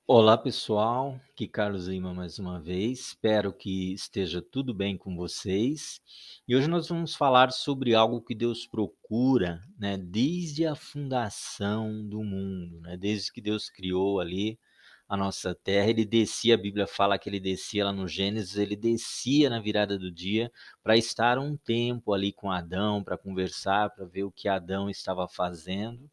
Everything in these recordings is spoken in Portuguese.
Olá pessoal, aqui Carlos Lima mais uma vez, espero que esteja tudo bem com vocês. E hoje nós vamos falar sobre algo que Deus procura, né, desde a fundação do mundo, né, desde que Deus criou ali a nossa terra, ele descia, a Bíblia fala que ele descia lá no Gênesis, ele descia na virada do dia para estar um tempo ali com Adão, para conversar, para ver o que Adão estava fazendo.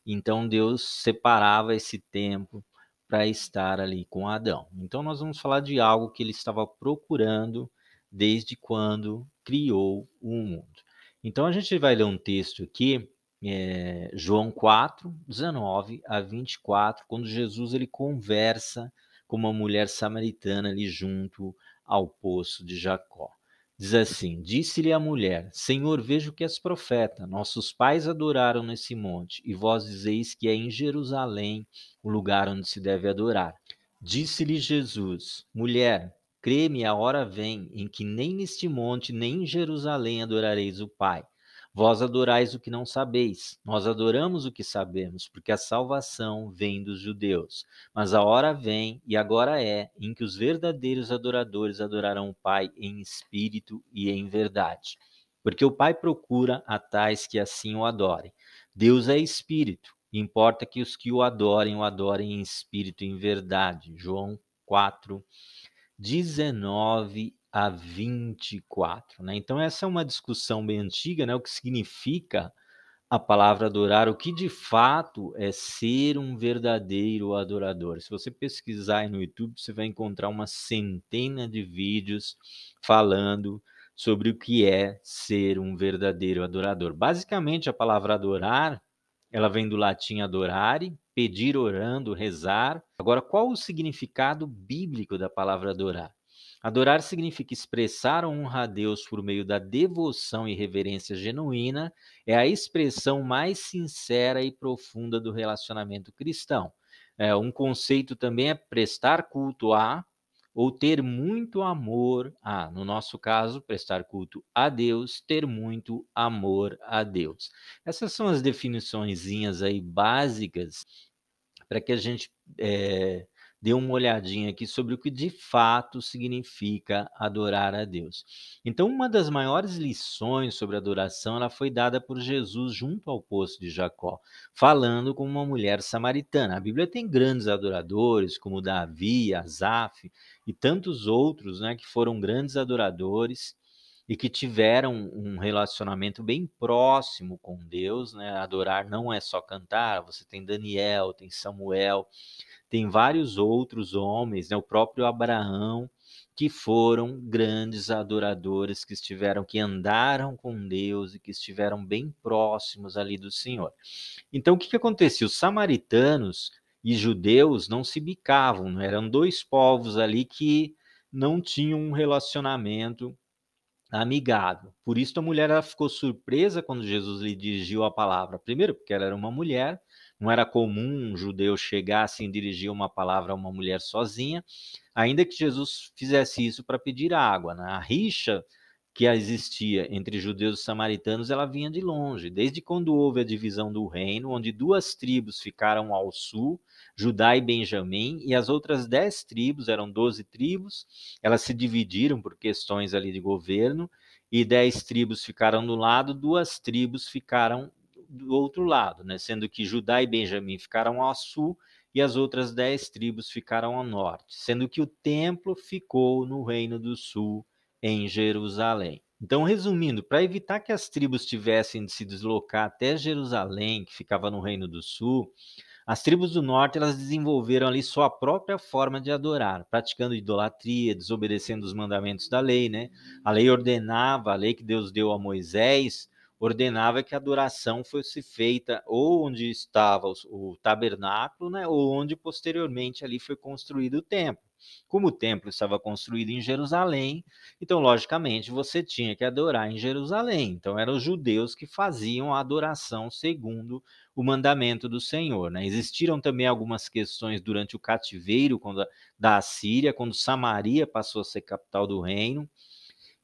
Então Deus separava esse tempo para estar ali com Adão. Então nós vamos falar de algo que ele estava procurando desde quando criou o mundo. Então a gente vai ler um texto aqui, João 4, 19 a 24, quando Jesus ele conversa com uma mulher samaritana ali junto ao poço de Jacó. Diz assim: Disse-lhe a mulher: Senhor, vejo que és profeta. Nossos pais adoraram nesse monte, e vós dizeis que é em Jerusalém o lugar onde se deve adorar. Disse-lhe Jesus: Mulher, crê-me, a hora vem em que nem neste monte, nem em Jerusalém adorareis o Pai. Vós adorais o que não sabeis, nós adoramos o que sabemos, porque a salvação vem dos judeus. Mas a hora vem, e agora é, em que os verdadeiros adoradores adorarão o Pai em espírito e em verdade. Porque o Pai procura a tais que assim o adorem. Deus é espírito, e importa que os que o adorem em espírito e em verdade. João 4, 19 a 24. Né? Então, essa é uma discussão bem antiga, né? O que significa a palavra adorar, o que de fato é ser um verdadeiro adorador. Se você pesquisar aí no YouTube, você vai encontrar uma centena de vídeos falando sobre o que é ser um verdadeiro adorador. Basicamente, a palavra adorar, ela vem do latim adorare, pedir orando, rezar. Agora, qual o significado bíblico da palavra adorar? Adorar significa expressar honra a Deus por meio da devoção e reverência genuína, é a expressão mais sincera e profunda do relacionamento cristão. Um conceito também é prestar culto a ou ter muito amor a. No nosso caso, prestar culto a Deus, ter muito amor a Deus. Essas são as definiçõezinhas aí básicas para que a gente dê uma olhadinha aqui sobre o que de fato significa adorar a Deus. Então, uma das maiores lições sobre adoração, ela foi dada por Jesus junto ao poço de Jacó, falando com uma mulher samaritana. A Bíblia tem grandes adoradores, como Davi, Asaf e tantos outros, né, que foram grandes adoradores e que tiveram um relacionamento bem próximo com Deus, né? Adorar não é só cantar, você tem Daniel, tem Samuel, tem vários outros homens, né? O próprio Abraão, que foram grandes adoradores, que andaram com Deus e que estiveram bem próximos ali do Senhor. Então, o que acontecia? Os samaritanos e judeus não se bicavam, não eram dois povos ali que não tinham um relacionamento amigável. Por isso a mulher ela ficou surpresa quando Jesus lhe dirigiu a palavra. Primeiro, porque ela era uma mulher, não era comum um judeu chegar assim e dirigir uma palavra a uma mulher sozinha, ainda que Jesus fizesse isso para pedir água. Né? A rixa que existia entre judeus e samaritanos, ela vinha de longe, desde quando houve a divisão do reino, onde duas tribos ficaram ao sul, Judá e Benjamim, e as outras 10 tribos, eram 12 tribos, elas se dividiram por questões ali de governo, e 10 tribos ficaram do lado, duas tribos ficaram do outro lado, né? Sendo que Judá e Benjamim ficaram ao sul, e as outras 10 tribos ficaram ao norte, sendo que o templo ficou no reino do sul, em Jerusalém. Então, resumindo, para evitar que as tribos tivessem de se deslocar até Jerusalém, que ficava no Reino do Sul, as tribos do norte elas desenvolveram ali sua própria forma de adorar, praticando idolatria, desobedecendo os mandamentos da lei, né? A lei ordenava, a lei que Deus deu a Moisés, ordenava que a adoração fosse feita ou onde estava o tabernáculo, né? Ou onde posteriormente ali foi construído o templo. Como o templo estava construído em Jerusalém, então, logicamente, você tinha que adorar em Jerusalém. Então, eram os judeus que faziam a adoração segundo o mandamento do Senhor. Né? Existiram também algumas questões durante o cativeiro da Assíria, quando Samaria passou a ser capital do reino,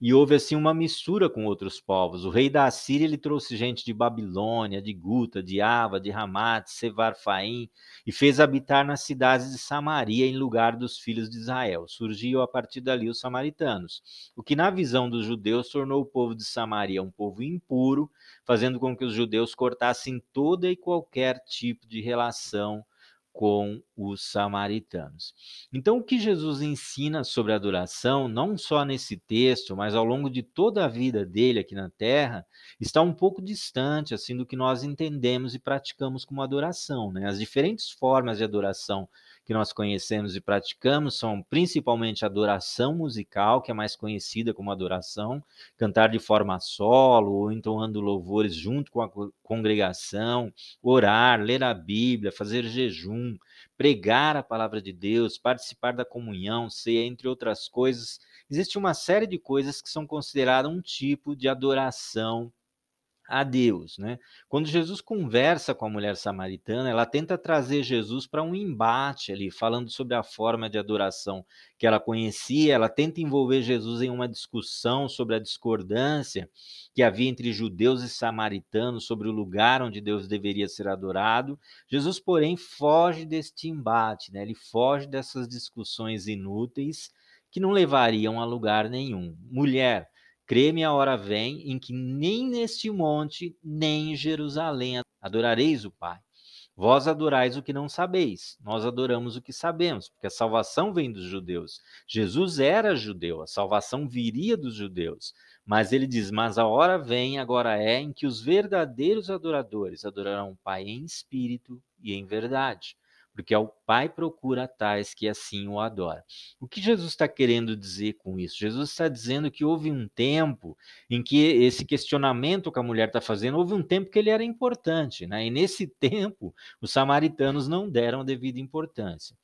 e houve assim uma mistura com outros povos. O rei da Assíria ele trouxe gente de Babilônia, de Guta, de Ava, de Ramate, Sevarfaim, e fez habitar nas cidades de Samaria em lugar dos filhos de Israel. Surgiu a partir dali os samaritanos, o que na visão dos judeus tornou o povo de Samaria um povo impuro, fazendo com que os judeus cortassem toda e qualquer tipo de relação com os samaritanos. Então, o que Jesus ensina sobre adoração, não só nesse texto, mas ao longo de toda a vida dele aqui na Terra, está um pouco distante assim do que nós entendemos e praticamos como adoração, né? As diferentes formas de adoração que nós conhecemos e praticamos são principalmente a adoração musical, que é mais conhecida como adoração, cantar de forma solo ou entoando louvores junto com a congregação, orar, ler a Bíblia, fazer jejum, pregar a palavra de Deus, participar da comunhão, ceia, entre outras coisas. Existe uma série de coisas que são consideradas um tipo de adoração a Deus, né? Quando Jesus conversa com a mulher samaritana, ela tenta trazer Jesus para um embate ali, falando sobre a forma de adoração que ela conhecia, ela tenta envolver Jesus em uma discussão sobre a discordância que havia entre judeus e samaritanos sobre o lugar onde Deus deveria ser adorado. Jesus, porém, foge deste embate, né? Ele foge dessas discussões inúteis que não levariam a lugar nenhum. Mulher, crê-me, a hora vem em que nem neste monte, nem em Jerusalém adorareis o Pai. Vós adorais o que não sabeis, nós adoramos o que sabemos, porque a salvação vem dos judeus. Jesus era judeu, a salvação viria dos judeus. Mas ele diz, mas a hora vem, agora é, em que os verdadeiros adoradores adorarão o Pai em espírito e em verdade, porque o Pai procura tais que assim o adoram. O que Jesus está querendo dizer com isso? Jesus está dizendo que houve um tempo em que esse questionamento que a mulher está fazendo, houve um tempo que ele era importante, né? E nesse tempo, os samaritanos não deram a devida importância.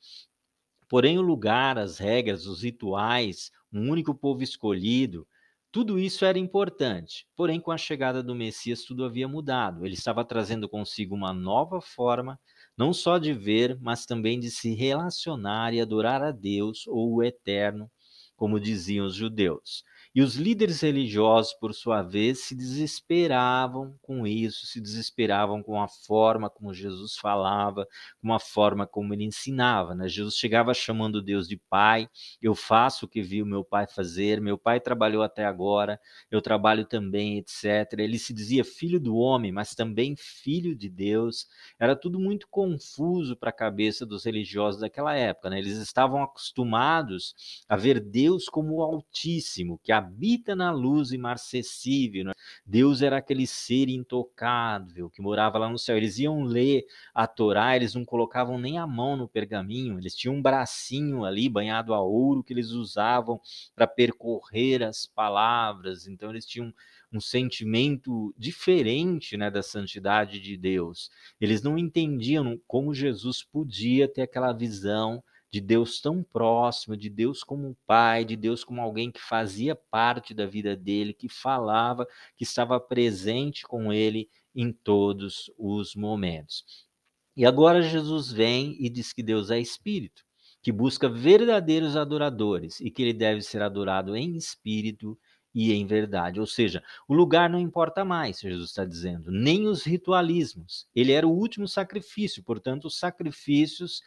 Porém, o lugar, as regras, os rituais, um único povo escolhido, tudo isso era importante. Porém, com a chegada do Messias, tudo havia mudado. Ele estava trazendo consigo uma nova forma, não só de ver, mas também de se relacionar e adorar a Deus ou o Eterno, como diziam os judeus. E os líderes religiosos, por sua vez, se desesperavam com isso, se desesperavam com a forma como Jesus falava, com a forma como ele ensinava, né? Jesus chegava chamando Deus de Pai, eu faço o que vi o meu pai fazer, meu pai trabalhou até agora, eu trabalho também, etc. Ele se dizia filho do homem, mas também filho de Deus. Era tudo muito confuso para a cabeça dos religiosos daquela época, né? Eles estavam acostumados a ver Deus como o Altíssimo, que habita na luz imarcessível, né? Deus era aquele ser intocável que morava lá no céu. Eles iam ler a Torá, eles não colocavam nem a mão no pergaminho, eles tinham um bracinho ali banhado a ouro que eles usavam para percorrer as palavras. Então eles tinham um sentimento diferente, né, da santidade de Deus. Eles não entendiam como Jesus podia ter aquela visão de Deus tão próximo, de Deus como Pai, de Deus como alguém que fazia parte da vida dele, que falava, que estava presente com ele em todos os momentos. E agora Jesus vem e diz que Deus é espírito, que busca verdadeiros adoradores e que ele deve ser adorado em espírito e em verdade. Ou seja, o lugar não importa mais, Jesus está dizendo, nem os ritualismos. Ele era o último sacrifício, portanto, os sacrifícios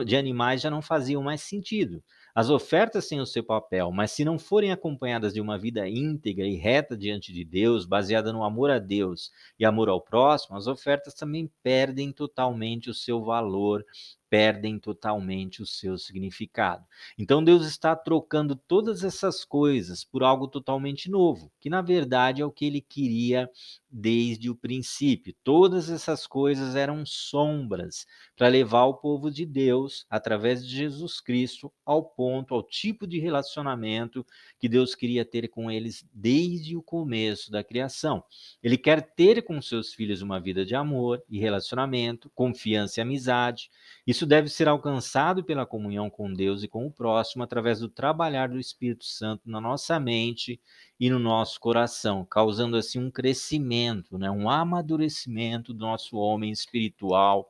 de animais já não faziam mais sentido. As ofertas têm o seu papel, mas se não forem acompanhadas de uma vida íntegra e reta diante de Deus, baseada no amor a Deus e amor ao próximo, as ofertas também perdem totalmente o seu valor, perdem totalmente o seu significado. Então Deus está trocando todas essas coisas por algo totalmente novo, que na verdade é o que ele queria desde o princípio. Todas essas coisas eram sombras para levar o povo de Deus, através de Jesus Cristo, ao ponto, ao tipo de relacionamento que Deus queria ter com eles desde o começo da criação. Ele quer ter com seus filhos uma vida de amor e relacionamento, confiança e amizade. Isso deve ser alcançado pela comunhão com Deus e com o próximo através do trabalhar do Espírito Santo na nossa mente e no nosso coração, causando assim um crescimento, né, um amadurecimento do nosso homem espiritual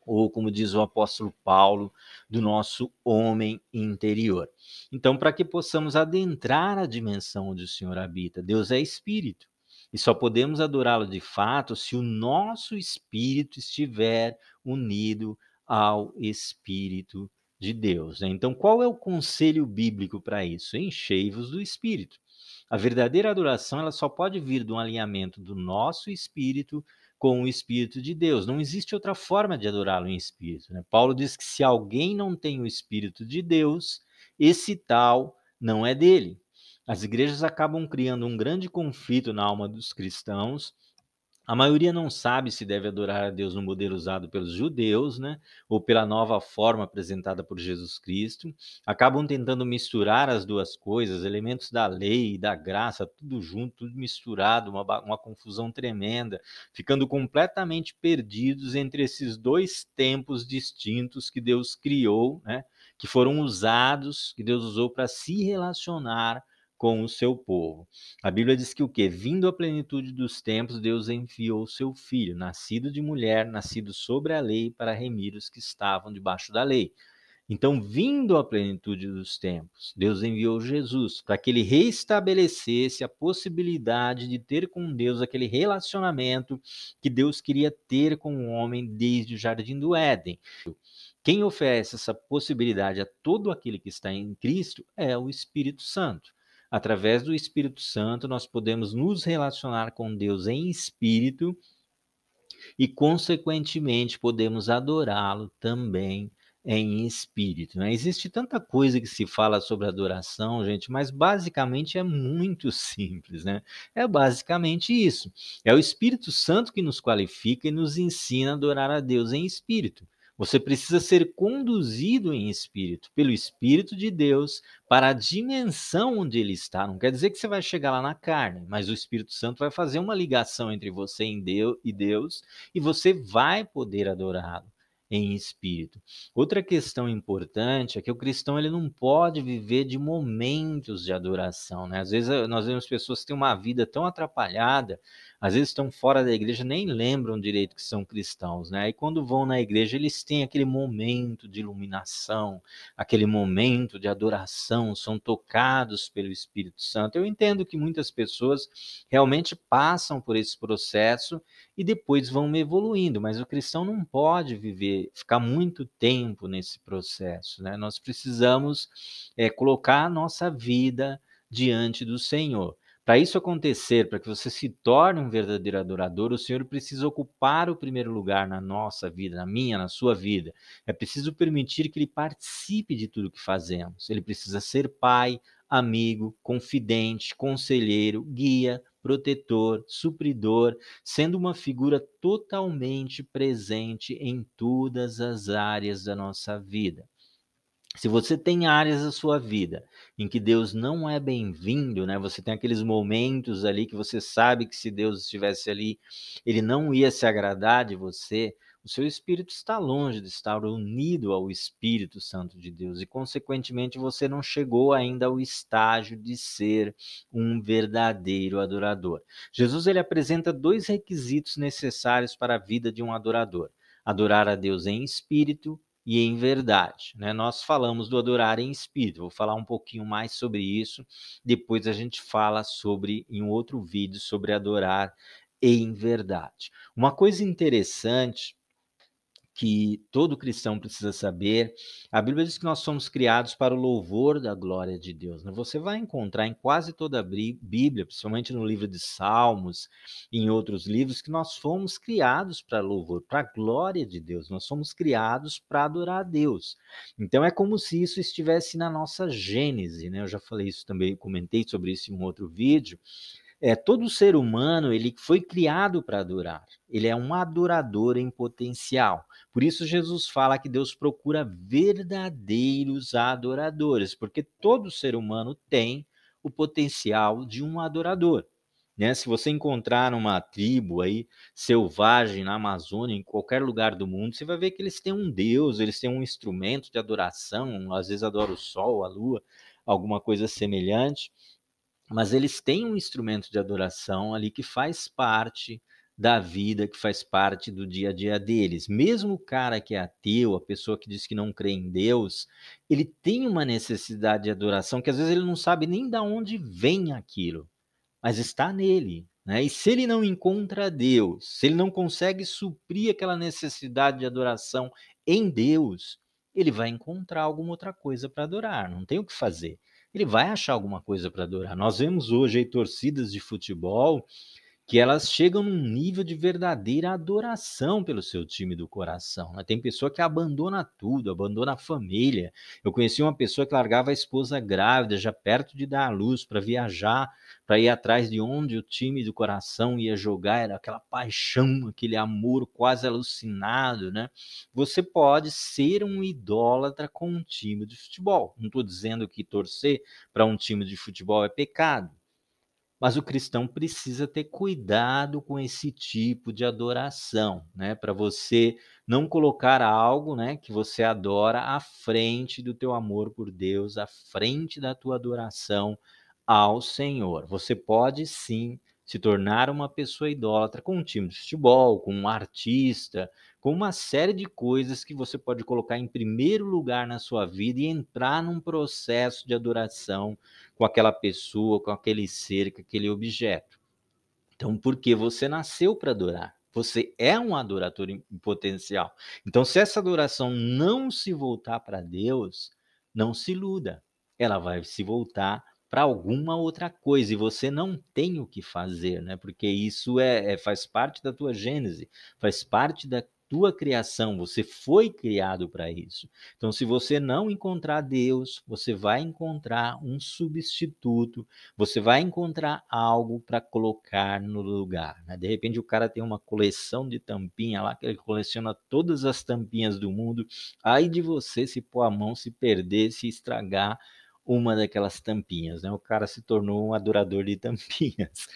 ou como diz o apóstolo Paulo, do nosso homem interior. Então, para que possamos adentrar a dimensão onde o Senhor habita, Deus é espírito. E só podemos adorá-lo de fato se o nosso espírito estiver unido ao Espírito de Deus. Então, qual é o conselho bíblico para isso? Enchei-vos do Espírito. A verdadeira adoração ela só pode vir de um alinhamento do nosso espírito com o Espírito de Deus. Não existe outra forma de adorá-lo em espírito. Né? Paulo diz que se alguém não tem o Espírito de Deus, esse tal não é dele. As igrejas acabam criando um grande conflito na alma dos cristãos. A maioria não sabe se deve adorar a Deus no modelo usado pelos judeus, né? Ou pela nova forma apresentada por Jesus Cristo. Acabam tentando misturar as duas coisas, elementos da lei e da graça, tudo junto, tudo misturado, uma confusão tremenda, ficando completamente perdidos entre esses dois tempos distintos que Deus criou, né? Que foram usados, que Deus usou para se relacionar com o seu povo. A Bíblia diz que o quê? Vindo à plenitude dos tempos, Deus enviou o seu filho, nascido de mulher, nascido sobre a lei, para remir os que estavam debaixo da lei. Então, vindo à plenitude dos tempos, Deus enviou Jesus para que ele restabelecesse a possibilidade de ter com Deus aquele relacionamento que Deus queria ter com o homem desde o Jardim do Éden. Quem oferece essa possibilidade a todo aquele que está em Cristo é o Espírito Santo. Através do Espírito Santo, nós podemos nos relacionar com Deus em espírito e, consequentemente, podemos adorá-lo também em espírito. Né? Existe tanta coisa que se fala sobre adoração, gente, mas basicamente é muito simples. Né? É basicamente isso. É o Espírito Santo que nos qualifica e nos ensina a adorar a Deus em espírito. Você precisa ser conduzido em espírito, pelo Espírito de Deus, para a dimensão onde ele está. Não quer dizer que você vai chegar lá na carne, mas o Espírito Santo vai fazer uma ligação entre você e Deus, e você vai poder adorá-lo em espírito. Outra questão importante é que o cristão ele não pode viver de momentos de adoração, né? Às vezes nós vemos pessoas que têm uma vida tão atrapalhada, às vezes estão fora da igreja, nem lembram direito que são cristãos, né? E quando vão na igreja, eles têm aquele momento de iluminação, aquele momento de adoração, são tocados pelo Espírito Santo. Eu entendo que muitas pessoas realmente passam por esse processo e depois vão evoluindo, mas o cristão não pode ficar muito tempo nesse processo, né? Nós precisamos colocar a nossa vida diante do Senhor. Para isso acontecer, para que você se torne um verdadeiro adorador, o Senhor precisa ocupar o primeiro lugar na nossa vida, na minha, na sua vida. É preciso permitir que Ele participe de tudo que fazemos. Ele precisa ser pai, amigo, confidente, conselheiro, guia, protetor, supridor, sendo uma figura totalmente presente em todas as áreas da nossa vida. Se você tem áreas da sua vida em que Deus não é bem-vindo, né? Você tem aqueles momentos ali que você sabe que se Deus estivesse ali, ele não ia se agradar de você. O seu espírito está longe de estar unido ao Espírito Santo de Deus e, consequentemente, você não chegou ainda ao estágio de ser um verdadeiro adorador. Jesus ele apresenta dois requisitos necessários para a vida de um adorador: adorar a Deus em espírito e em verdade, né? Nós falamos do adorar em espírito, vou falar um pouquinho mais sobre isso, depois a gente fala em um outro vídeo sobre adorar em verdade. Uma coisa interessante que todo cristão precisa saber, a Bíblia diz que nós somos criados para o louvor da glória de Deus. Né? Você vai encontrar em quase toda a Bíblia, principalmente no livro de Salmos e em outros livros, que nós fomos criados para louvor, para a glória de Deus. Nós somos criados para adorar a Deus. Então é como se isso estivesse na nossa gênese, né? Eu já falei isso também, comentei sobre isso em um outro vídeo. Todo ser humano ele foi criado para adorar. Ele é um adorador em potencial. Por isso Jesus fala que Deus procura verdadeiros adoradores, porque todo ser humano tem o potencial de um adorador. Né? Se você encontrar uma tribo aí selvagem na Amazônia, em qualquer lugar do mundo, você vai ver que eles têm um Deus, eles têm um instrumento de adoração, às vezes adoram o sol, a lua, alguma coisa semelhante. Mas eles têm um instrumento de adoração ali que faz parte da vida que faz parte do dia a dia deles. Mesmo o cara que é ateu, a pessoa que diz que não crê em Deus, ele tem uma necessidade de adoração que às vezes ele não sabe nem da onde vem aquilo, mas está nele, né? E se ele não encontra Deus, se ele não consegue suprir aquela necessidade de adoração em Deus, ele vai encontrar alguma outra coisa para adorar, não tem o que fazer. Ele vai achar alguma coisa para adorar. Nós vemos hoje aí torcidas de futebol que elas chegam num nível de verdadeira adoração pelo seu time do coração, né. Tem pessoa que abandona tudo, abandona a família. Eu conheci uma pessoa que largava a esposa grávida, já perto de dar à luz, para viajar, para ir atrás de onde o time do coração ia jogar, era aquela paixão, aquele amor quase alucinado, né. Você pode ser um idólatra com um time de futebol. Não estou dizendo que torcer para um time de futebol é pecado, mas o cristão precisa ter cuidado com esse tipo de adoração, né, para você não colocar algo, né, que você adora à frente do teu amor por Deus, à frente da tua adoração ao Senhor. Você pode sim se tornar uma pessoa idólatra com um time de futebol, com um artista, com uma série de coisas que você pode colocar em primeiro lugar na sua vida e entrar num processo de adoração com aquela pessoa, com aquele ser, com aquele objeto. Então, porque você nasceu para adorar. Você é um adorador em potencial. Então, se essa adoração não se voltar para Deus, não se iluda. Ela vai se voltar para alguma outra coisa e você não tem o que fazer, né? Porque isso faz parte da tua gênese, faz parte da tua criação. Você foi criado para isso. Então, se você não encontrar Deus, você vai encontrar um substituto, você vai encontrar algo para colocar no lugar, né. De repente o cara tem uma coleção de tampinha lá, que ele coleciona todas as tampinhas do mundo, ai de você se pôr a mão, se perder, se estragar uma daquelas tampinhas, né, o cara se tornou um adorador de tampinhas.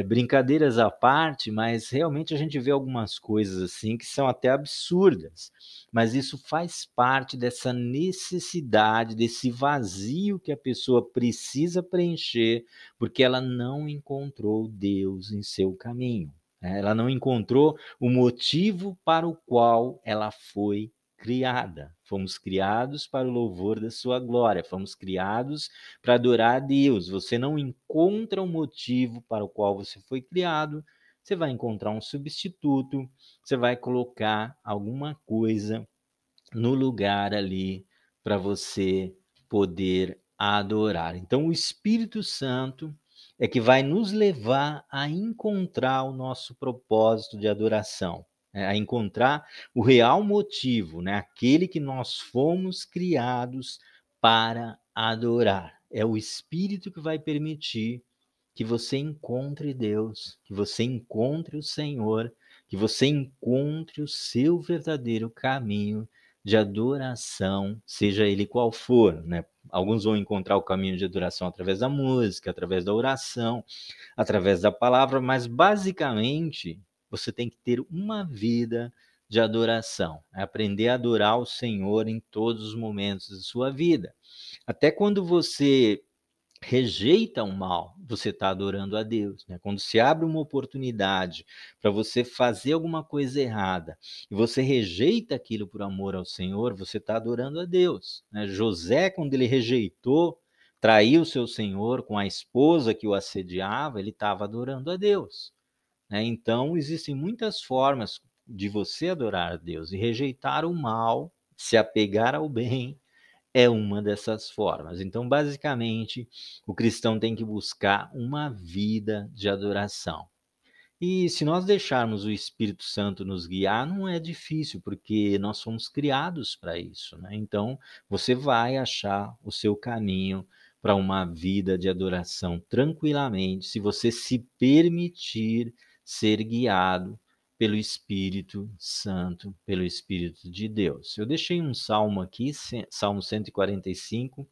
Brincadeiras à parte, mas realmente a gente vê algumas coisas, assim, que são até absurdas, mas isso faz parte dessa necessidade, desse vazio que a pessoa precisa preencher, porque ela não encontrou Deus em seu caminho, né, ela não encontrou o motivo para o qual ela foi criada. Fomos criados para o louvor da sua glória, fomos criados para adorar a Deus. Você não encontra um motivo para o qual você foi criado, você vai encontrar um substituto, você vai colocar alguma coisa no lugar ali para você poder adorar. Então, o Espírito Santo é que vai nos levar a encontrar o nosso propósito de adoração, né, a encontrar o real motivo, né, aquele que nós fomos criados para adorar. É o Espírito que vai permitir que você encontre Deus, que você encontre o Senhor, que você encontre o seu verdadeiro caminho de adoração, seja ele qual for, né. Alguns vão encontrar o caminho de adoração através da música, através da oração, através da palavra, mas basicamente você tem que ter uma vida de adoração, é aprender a adorar o Senhor em todos os momentos da sua vida. Até quando você rejeita o mal, você está adorando a Deus, né. Quando se abre uma oportunidade para você fazer alguma coisa errada, e você rejeita aquilo por amor ao Senhor, você está adorando a Deus, né. José, quando ele rejeitou, traiu seu senhor com a esposa que o assediava, ele estava adorando a Deus, né. Então existem muitas formas de você adorar a Deus, e rejeitar o mal, se apegar ao bem, é uma dessas formas. Então, basicamente, o cristão tem que buscar uma vida de adoração. E se nós deixarmos o Espírito Santo nos guiar, não é difícil, porque nós fomos criados para isso, né. Então, você vai achar o seu caminho para uma vida de adoração tranquilamente, se você se permitir ser guiado pelo Espírito Santo, pelo Espírito de Deus. Eu deixei um salmo aqui, Salmo 145,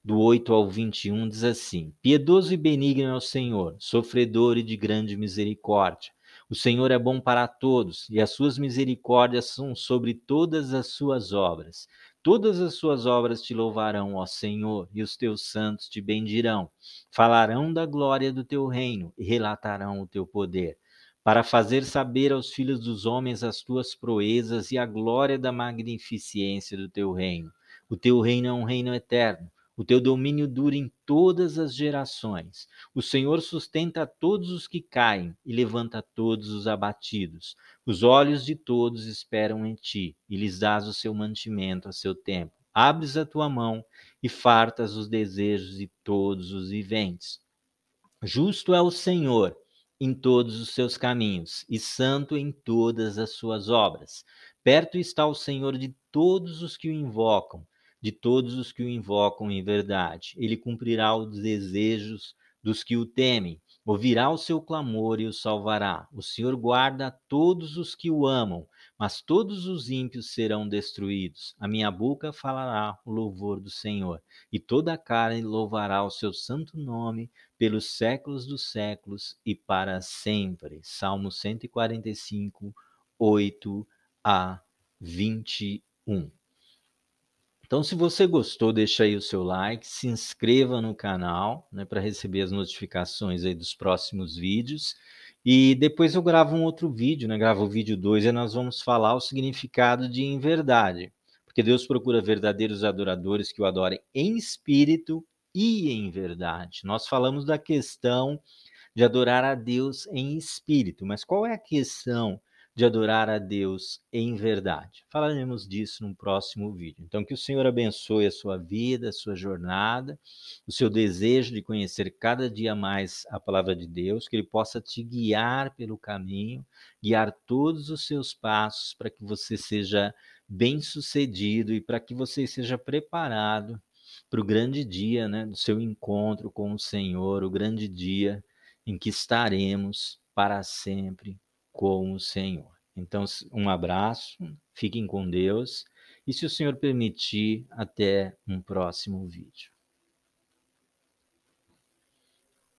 do 8 ao 21, diz assim: Piedoso e benigno é o Senhor, sofredor e de grande misericórdia. O Senhor é bom para todos, e as suas misericórdias são sobre todas as suas obras. Todas as suas obras te louvarão, ó Senhor, e os teus santos te bendirão. Falarão da glória do teu reino e relatarão o teu poder, para fazer saber aos filhos dos homens as tuas proezas e a glória da magnificência do teu reino. O teu reino é um reino eterno. O teu domínio dura em todas as gerações. O Senhor sustenta todos os que caem e levanta todos os abatidos. Os olhos de todos esperam em ti, e lhes dás o seu mantimento a seu tempo. Abres a tua mão e fartas os desejos de todos os viventes. Justo é o Senhor em todos os seus caminhos, e santo em todas as suas obras. Perto está o Senhor de todos os que o invocam, de todos os que o invocam em verdade. Ele cumprirá os desejos dos que o temem, ouvirá o seu clamor e o salvará. O Senhor guarda todos os que o amam, mas todos os ímpios serão destruídos. A minha boca falará o louvor do Senhor, e toda a carne louvará o seu santo nome pelos séculos dos séculos e para sempre. Salmo 145, 8 a 21. Então, se você gostou, deixa aí o seu like, se inscreva no canal, né, para receber as notificações aí dos próximos vídeos. E depois eu gravo um outro vídeo, né? Gravo o vídeo 2 e nós vamos falar o significado de em verdade. Porque Deus procura verdadeiros adoradores que o adorem em espírito e em verdade. Nós falamos da questão de adorar a Deus em espírito, mas qual é a questão de adorar a Deus em verdade? Falaremos disso no próximo vídeo. Então, que o Senhor abençoe a sua vida, a sua jornada, o seu desejo de conhecer cada dia mais a palavra de Deus, que Ele possa te guiar pelo caminho, guiar todos os seus passos para que você seja bem-sucedido e para que você seja preparado para o grande dia, né, do seu encontro com o Senhor, o grande dia em que estaremos para sempre com o Senhor. Então, um abraço, fiquem com Deus e, se o Senhor permitir, até um próximo vídeo.